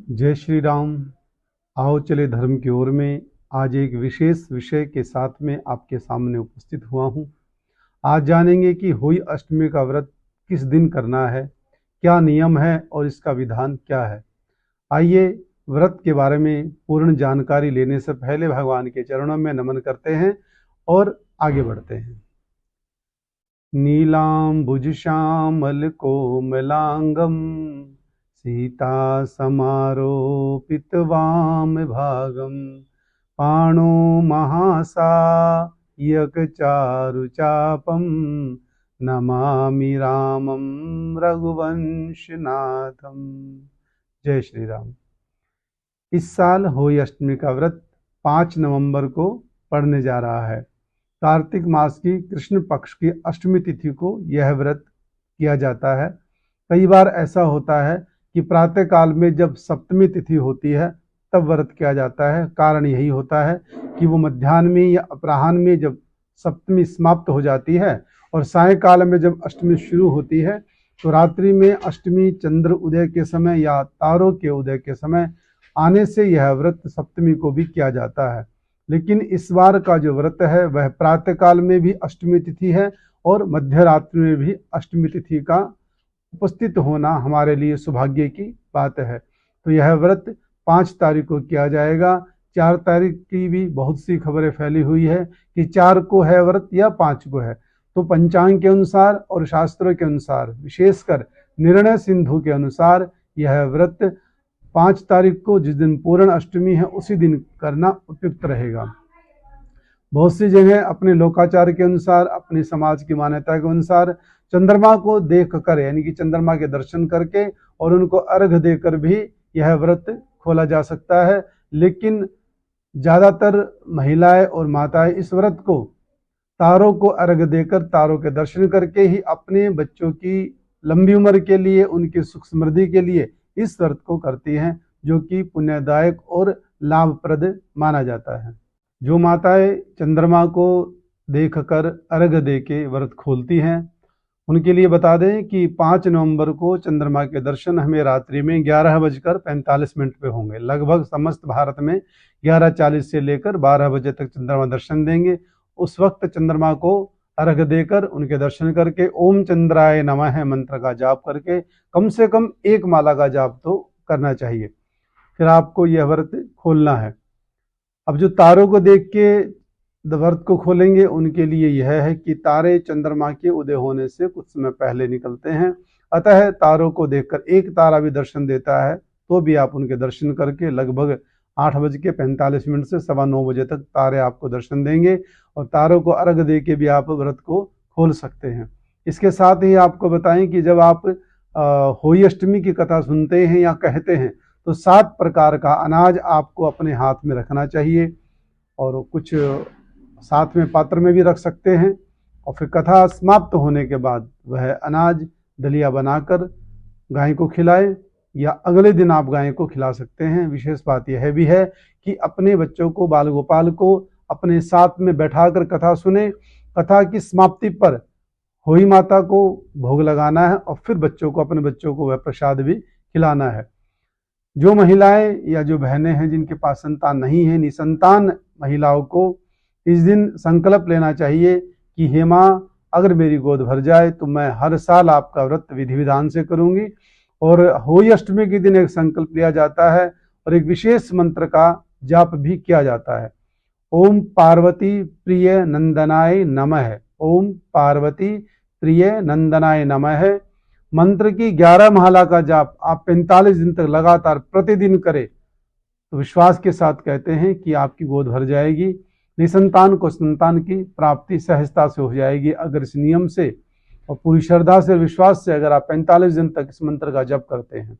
जय श्री राम। आओ चले धर्म की ओर में। आज एक विशेष विषय के साथ में आपके सामने उपस्थित हुआ हूँ। आज जानेंगे कि होई अष्टमी का व्रत किस दिन करना है, क्या नियम है और इसका विधान क्या है। आइए व्रत के बारे में पूर्ण जानकारी लेने से पहले भगवान के चरणों में नमन करते हैं और आगे बढ़ते हैं। नीलांबुज श्यामल कोमलांगम सीता समारोपित वाम भागम पाणो महासायक चारु चापम नमामि रामम रघुवंशनाथम। जय श्री राम। इस साल होई अष्टमी का व्रत 5 नवंबर को पड़ने जा रहा है। कार्तिक मास की कृष्ण पक्ष की अष्टमी तिथि को यह व्रत किया जाता है। कई बार ऐसा होता है कि प्रातः काल में जब सप्तमी तिथि होती है तब व्रत किया जाता है। कारण यही होता है कि वो मध्याह्न में या अपराह्न में जब सप्तमी समाप्त हो जाती है और सायंकाल में जब अष्टमी शुरू होती है तो रात्रि में अष्टमी चंद्र उदय के समय या तारों के उदय के समय आने से यह व्रत सप्तमी को भी किया जाता है। लेकिन इस बार का जो व्रत है वह प्रातः काल में भी अष्टमी तिथि है और मध्य रात्रि में भी अष्टमी तिथि का उपस्थित होना हमारे लिए सौभाग्य की बात है। तो यह व्रत 5 तारीख को किया जाएगा। 4 तारीख की भी बहुत सी खबरें फैली हुई है कि 4 को है व्रत या 5 को है। तो पंचांग के अनुसार और शास्त्रों के अनुसार, विशेषकर निर्णय सिंधु के अनुसार यह व्रत 5 तारीख को, जिस दिन पूर्ण अष्टमी है, उसी दिन करना उपयुक्त रहेगा। बहुत सी जगह अपने लोकाचार के अनुसार, अपने समाज की मान्यता के अनुसार चंद्रमा को देख कर यानी कि चंद्रमा के दर्शन करके और उनको अर्घ देकर भी यह व्रत खोला जा सकता है। लेकिन ज़्यादातर महिलाएं और माताएं इस व्रत को तारों को अर्घ देकर, तारों के दर्शन करके ही अपने बच्चों की लंबी उम्र के लिए, उनकी सुख समृद्धि के लिए इस व्रत को करती हैं, जो कि पुण्यदायक और लाभप्रद माना जाता है। जो माताएं चंद्रमा को देखकर अर्घ दे के व्रत खोलती हैं उनके लिए बता दें कि 5 नवंबर को चंद्रमा के दर्शन हमें रात्रि में 11:45 पे होंगे। लगभग समस्त भारत में 11:40 से लेकर 12 बजे तक चंद्रमा दर्शन देंगे। उस वक्त चंद्रमा को अर्घ देकर उनके दर्शन करके ओम चंद्राय नमः मंत्र का जाप करके कम से कम 1 माला का जाप तो करना चाहिए। फिर आपको यह व्रत खोलना है। अब जो तारों को देख के व्रत को खोलेंगे उनके लिए यह है कि तारे चंद्रमा के उदय होने से कुछ समय पहले निकलते हैं। अतः तारों को देखकर एक तारा भी दर्शन देता है तो भी आप उनके दर्शन करके लगभग 8:45 से 9:15 बजे तक तारे आपको दर्शन देंगे और तारों को अर्घ दे के भी आप व्रत को खोल सकते हैं। इसके साथ ही आपको बताएं कि जब आप होई अष्टमी की कथा सुनते हैं या कहते हैं तो 7 प्रकार का अनाज आपको अपने हाथ में रखना चाहिए और कुछ साथ में पात्र में भी रख सकते हैं। और फिर कथा समाप्त होने के बाद वह अनाज दलिया बनाकर गाय को खिलाएं या अगले दिन आप गाय को खिला सकते हैं। विशेष बात यह भी है कि अपने बच्चों को, बाल गोपाल को अपने साथ में बैठाकर कथा सुने। कथा की समाप्ति पर होई माता को भोग लगाना है और फिर अपने बच्चों को वह प्रसाद भी खिलाना है। जो महिलाएं या जो बहनें हैं जिनके पास संतान नहीं है, निसंतान महिलाओं को इस दिन संकल्प लेना चाहिए कि हे माँ, अगर मेरी गोद भर जाए तो मैं हर साल आपका व्रत विधि विधान से करूंगी। और होई अष्टमी के दिन एक संकल्प लिया जाता है और एक विशेष मंत्र का जाप भी किया जाता है। ओम पार्वती प्रिय नंदनाय नमः। ओम पार्वती प्रिय नंदनाय नमः मंत्र की 11 माला का जाप आप 45 दिन तक लगातार प्रतिदिन करें तो विश्वास के साथ कहते हैं कि आपकी गोद भर जाएगी। निसंतान को संतान की प्राप्ति सहजता से हो जाएगी अगर इस नियम से और पूरी श्रद्धा से, विश्वास से अगर आप 45 दिन तक इस मंत्र का जप करते हैं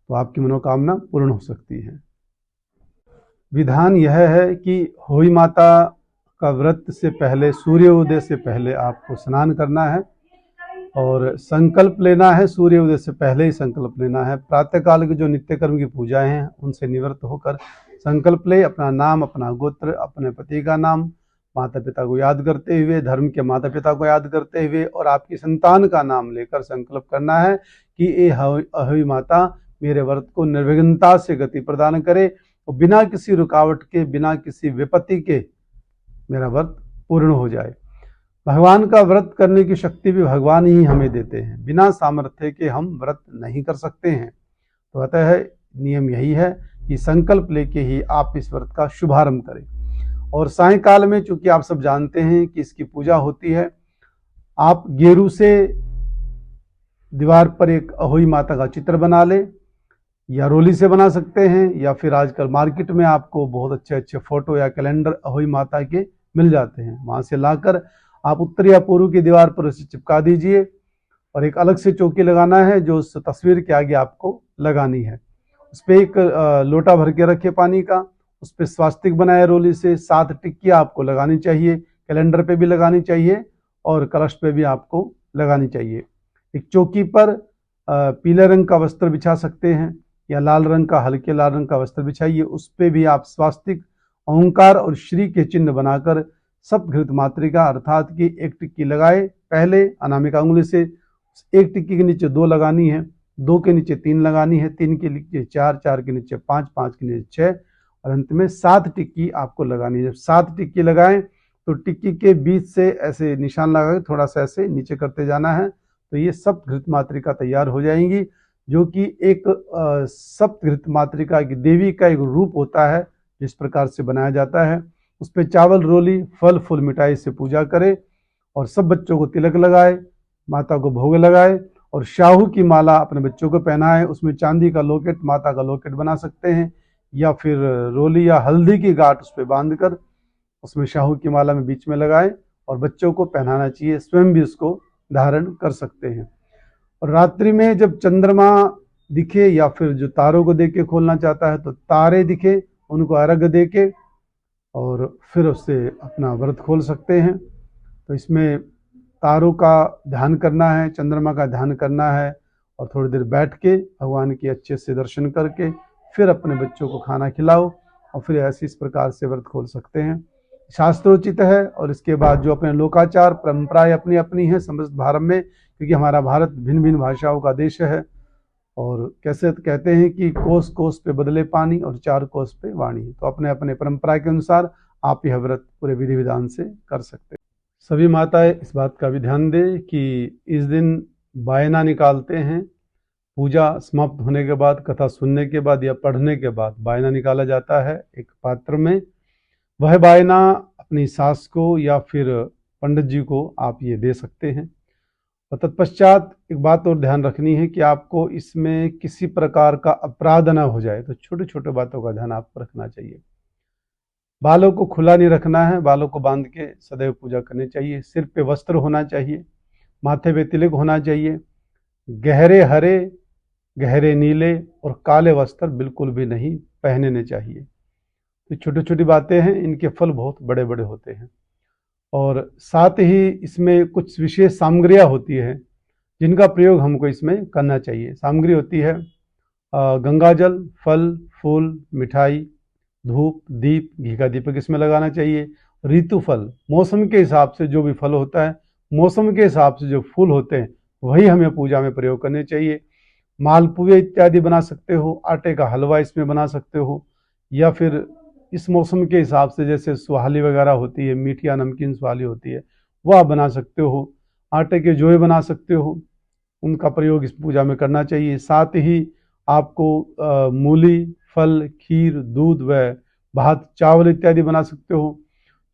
तो आपकी मनोकामना पूर्ण हो सकती है। विधान यह है कि होई माता का व्रत से पहले, सूर्योदय से पहले आपको स्नान करना है और संकल्प लेना है। सूर्योदय से पहले ही संकल्प लेना है। प्रातःकाल की जो नित्य कर्म की पूजाएं हैं उनसे निवृत्त होकर संकल्प ले। अपना नाम, अपना गोत्र, अपने पति का नाम, माता पिता को याद करते हुए, धर्म के माता पिता को याद करते हुए और आपकी संतान का नाम लेकर संकल्प करना है कि ये अहोई माता मेरे व्रत को निर्विघ्नता से गति प्रदान करे और बिना किसी रुकावट के, बिना किसी विपत्ति के मेरा व्रत पूर्ण हो जाए। भगवान का व्रत करने की शक्ति भी भगवान ही हमें देते हैं, बिना सामर्थ्य के हम व्रत नहीं कर सकते हैं। तो अतः नियम यही है कि संकल्प लेके ही आप इस व्रत का शुभारंभ करें। और सायंकाल में, चूंकि आप सब जानते हैं कि इसकी पूजा होती है, आप गेरू से दीवार पर एक अहोई माता का चित्र बना ले, या रोली से बना सकते हैं, या फिर आजकल मार्केट में आपको बहुत अच्छे अच्छे फोटो या कैलेंडर अहोई माता के मिल जाते हैं, वहां से लाकर आप उत्तर या पूर्व की दीवार पर उसे चिपका दीजिए। और एक अलग से चौकी लगाना है जो उस तस्वीर के आगे आपको लगानी है। उस पर एक लोटा भर के रखे पानी का, उस पर स्वास्तिक बनाए रोली से, 7 टिक्कियाँ आपको लगानी चाहिए, कैलेंडर पे भी लगानी चाहिए और कलश पे भी आपको लगानी चाहिए। एक चौकी पर पीले रंग का वस्त्र बिछा सकते हैं या लाल रंग का, हल्के लाल रंग का वस्त्र बिछाइए, उस पे भी आप स्वास्तिक, ओंकार और श्री के चिन्ह बनाकर सप्तघृत मातृका अर्थात की एक टिक्की लगाए। पहले अनामिका उंगली से एक टिक्की के नीचे 2 लगानी है, 2 के नीचे 3 लगानी है, 3 के नीचे 4, 4 के नीचे 5, 5 के नीचे 6 और अंत में 7 टिक्की आपको लगानी है। जब 7 टिक्की लगाएं तो टिक्की के बीच से ऐसे निशान लगा के थोड़ा सा ऐसे नीचे करते जाना है, तो ये सप्तघृत मातृका तैयार हो जाएंगी, जो कि एक सप्तघृत मातृका की देवी का एक रूप होता है जिस प्रकार से बनाया जाता है। उस पर चावल, रोली, फल फूल मिठाई से पूजा करे और सब बच्चों को तिलक लगाए, माता को भोग लगाए और शाहू की माला अपने बच्चों को पहनाए। उसमें चांदी का लॉकेट, माता का लॉकेट बना सकते हैं, या फिर रोली या हल्दी की गांठ उस पर बांधकर उसमें शाहू की माला में बीच में लगाए और बच्चों को पहनाना चाहिए, स्वयं भी उसको धारण कर सकते हैं। और रात्रि में जब चंद्रमा दिखे या फिर जो तारों को देख के खोलना चाहता है तो तारे दिखे, उनको अर्घ्य दे के और फिर उससे अपना व्रत खोल सकते हैं। तो इसमें तारों का ध्यान करना है, चंद्रमा का ध्यान करना है और थोड़ी देर बैठ के भगवान के अच्छे से दर्शन करके फिर अपने बच्चों को खाना खिलाओ और फिर ऐसे इस प्रकार से व्रत खोल सकते हैं। शास्त्रोचित है। और इसके बाद जो अपने लोकाचार परंपराएं अपनी अपनी हैं समस्त भारत में, क्योंकि हमारा भारत भिन्न भिन्न भाषाओं का देश है और कैसे कहते हैं कि कोस कोस पे बदले पानी और 4 कोस पे वाणी। तो अपने अपने परंपरा के अनुसार आप यह व्रत पूरे विधि विधान से कर सकते हैं। सभी माताएं इस बात का भी ध्यान दें कि इस दिन बायना निकालते हैं, पूजा समाप्त होने के बाद, कथा सुनने के बाद या पढ़ने के बाद बायना निकाला जाता है एक पात्र में। वह बायना अपनी सास को या फिर पंडित जी को आप ये दे सकते हैं। और तत्पश्चात एक बात और ध्यान रखनी है कि आपको इसमें किसी प्रकार का अपराध न हो जाए, तो छोटे छोटे बातों का ध्यान आपको रखना चाहिए। बालों को खुला नहीं रखना है, बालों को बांध के सदैव पूजा करनी चाहिए। सिर पे वस्त्र होना चाहिए, माथे पे तिलक होना चाहिए। गहरे हरे, गहरे नीले और काले वस्त्र बिल्कुल भी नहीं पहनने चाहिए। तो छोटी छोटी बातें हैं, इनके फल बहुत बड़े बड़े होते हैं। और साथ ही इसमें कुछ विशेष सामग्रियाँ होती हैं जिनका प्रयोग हमको इसमें करना चाहिए। सामग्री होती है गंगाजल, फल फूल, मिठाई, धूप, दीप, घी का दीपक इसमें लगाना चाहिए। ऋतु फल, मौसम के हिसाब से जो भी फल होता है, मौसम के हिसाब से जो फूल होते हैं वही हमें पूजा में प्रयोग करने चाहिए। मालपुए इत्यादि बना सकते हो, आटे का हलवा इसमें बना सकते हो, या फिर इस मौसम के हिसाब से जैसे सुहाली वगैरह होती है, मीठी या नमकीन सुहाली होती है, वो आप बना सकते हो। आटे के जोए बना सकते हो, उनका प्रयोग इस पूजा में करना चाहिए। साथ ही आपको मूली, फल, खीर, दूध व भात, चावल इत्यादि बना सकते हो।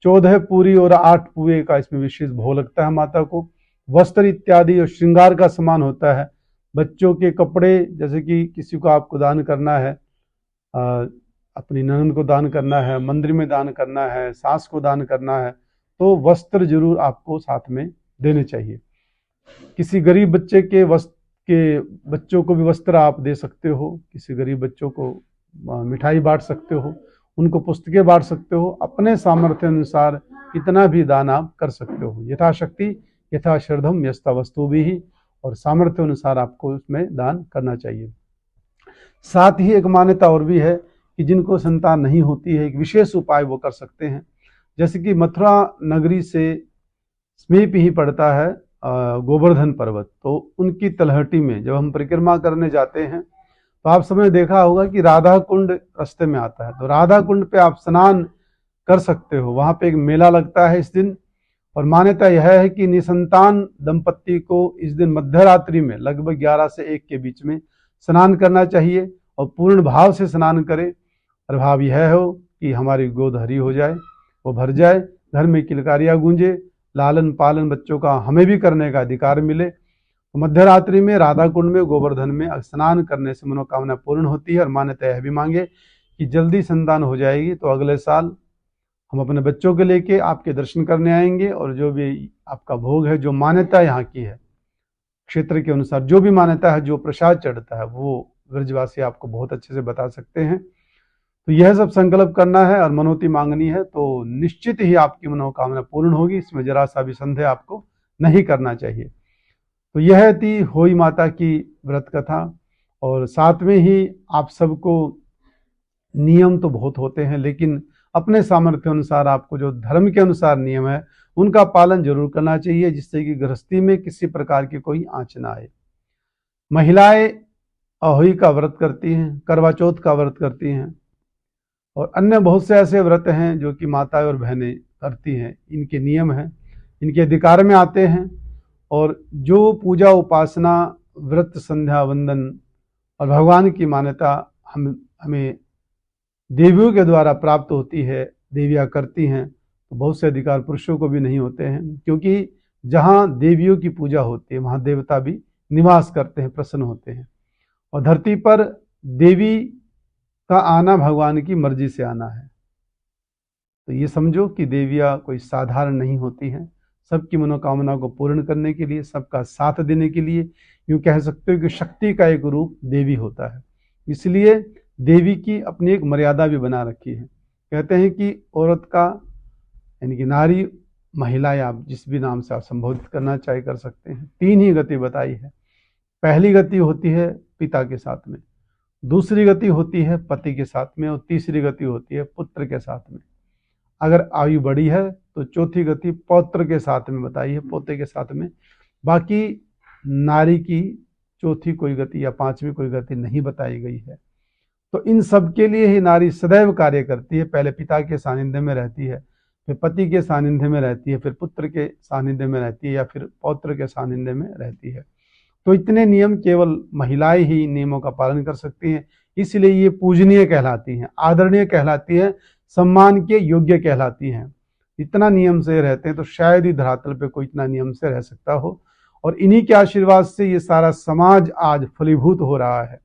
14 पूरी और 8 पुए का इसमें विशेष भोग लगता है माता को। वस्त्र इत्यादि और श्रृंगार का सामान होता है। बच्चों के कपड़े, जैसे कि किसी को आपको दान करना है, अपनी ननद को दान करना है, मंदिर में दान करना है, सास को दान करना है, तो वस्त्र जरूर आपको साथ में देने चाहिए। किसी गरीब बच्चे के बच्चों को भी वस्त्र आप दे सकते हो। किसी गरीब बच्चों को मिठाई बांट सकते हो, उनको पुस्तकें बांट सकते हो। अपने सामर्थ्य अनुसार इतना भी दान आप कर सकते हो। यथाशक्ति यथा श्रद्धम यस्ता वस्तु भी ही, और सामर्थ्य अनुसार आपको उसमें दान करना चाहिए। साथ ही एक मान्यता और भी है कि जिनको संतान नहीं होती है, एक विशेष उपाय वो कर सकते हैं। जैसे कि मथुरा नगरी से समीप ही पड़ता है गोवर्धन पर्वत, तो उनकी तलहटी में जब हम परिक्रमा करने जाते हैं तो आप सबने देखा होगा कि राधा कुंड रास्ते में आता है, तो राधा कुंड पे आप स्नान कर सकते हो। वहां पे एक मेला लगता है इस दिन, और मान्यता यह है कि निसंतान दंपत्ति को इस दिन मध्य रात्रि में लगभग 11 से 1 के बीच में स्नान करना चाहिए, और पूर्ण भाव से स्नान करें। और भाव यह हो कि हमारी गोद हरी हो जाए, वो भर जाए, घर में किलकारियां गूंजे, लालन पालन बच्चों का हमें भी करने का अधिकार मिले। तो मध्य रात्रि में राधा कुंड में गोवर्धन में स्नान करने से मनोकामना पूर्ण होती है। और मान्यता यह भी मांगे कि जल्दी संतान हो जाएगी तो अगले साल हम अपने बच्चों के लेके आपके दर्शन करने आएंगे, और जो भी आपका भोग है, जो मान्यता यहाँ की है क्षेत्र के अनुसार, जो भी मान्यता है, जो प्रसाद चढ़ता है, वो ब्रजवासी आपको बहुत अच्छे से बता सकते हैं। तो यह सब संकल्प करना है और मनोती मांगनी है, तो निश्चित ही आपकी मनोकामना पूर्ण होगी, इसमें जरा सा भी संदेह आपको नहीं करना चाहिए। तो यह थी होई माता की व्रत कथा। और साथ में ही आप सबको नियम तो बहुत होते हैं, लेकिन अपने सामर्थ्य अनुसार आपको जो धर्म के अनुसार नियम है उनका पालन जरूर करना चाहिए, जिससे कि गृहस्थी में किसी प्रकार की कोई आंच ना आए। महिलाएं अहोई का व्रत करती हैं, करवा चौथ का व्रत करती हैं, और अन्य बहुत से ऐसे व्रत हैं जो कि माताएं और बहनें करती हैं। इनके नियम हैं, इनके अधिकार में आते हैं। और जो पूजा उपासना व्रत संध्या वंदन और भगवान की मान्यता हमें देवियों के द्वारा प्राप्त होती है, देवियां करती हैं, तो बहुत से अधिकार पुरुषों को भी नहीं होते हैं, क्योंकि जहाँ देवियों की पूजा होती है वहाँ देवता भी निवास करते हैं, प्रसन्न होते हैं। और धरती पर देवी का आना भगवान की मर्जी से आना है। तो ये समझो कि देवियां कोई साधारण नहीं होती हैं, सबकी मनोकामना को पूर्ण करने के लिए, सबका साथ देने के लिए, यूँ कह सकते हो कि शक्ति का एक रूप देवी होता है। इसलिए देवी की अपनी एक मर्यादा भी बना रखी है। कहते हैं कि औरत का, यानी कि नारी, महिला, या आप जिस भी नाम से आप संबोधित करना चाहे कर सकते हैं, 3 ही गति बताई है। पहली गति होती है पिता के साथ में, दूसरी गति होती है पति के साथ में, और तीसरी गति होती है पुत्र के साथ में। अगर आयु बड़ी है तो चौथी गति पौत्र के साथ में बताई है, पोते के साथ में। बाकी नारी की चौथी कोई गति या 5वीं कोई गति नहीं बताई गई है। तो इन सब के लिए ही नारी सदैव कार्य करती है। पहले पिता के सानिध्य में रहती है, फिर पति के सानिध्य में रहती है, फिर पुत्र के सानिध्य में रहती है, या फिर पौत्र के सानिध्य में रहती है। तो इतने नियम केवल महिलाएं ही नियमों का पालन कर सकती हैं, इसलिए ये पूजनीय कहलाती हैं, आदरणीय कहलाती हैं, सम्मान के योग्य कहलाती हैं। इतना नियम से रहते हैं तो शायद ही धरातल पे कोई इतना नियम से रह सकता हो। और इन्हीं के आशीर्वाद से ये सारा समाज आज फलीभूत हो रहा है,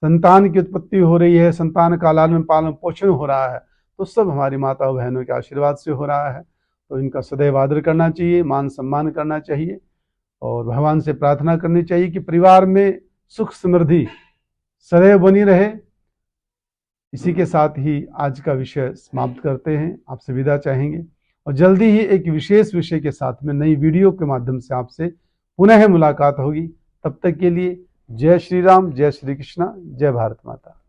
संतान की उत्पत्ति हो रही है, संतान का लालन पालन पोषण हो रहा है, तो सब हमारी माता और बहनों के आशीर्वाद से हो रहा है। तो इनका सदैव आदर करना चाहिए, मान सम्मान करना चाहिए, और भगवान से प्रार्थना करनी चाहिए कि परिवार में सुख समृद्धि सदैव बनी रहे। इसी के साथ ही आज का विषय समाप्त करते हैं, आपसे विदा चाहेंगे, और जल्दी ही एक विशेष विषय के साथ में नई वीडियो के माध्यम से आपसे पुनः मुलाकात होगी। तब तक के लिए जय श्री राम, जय श्री कृष्णा, जय भारत माता।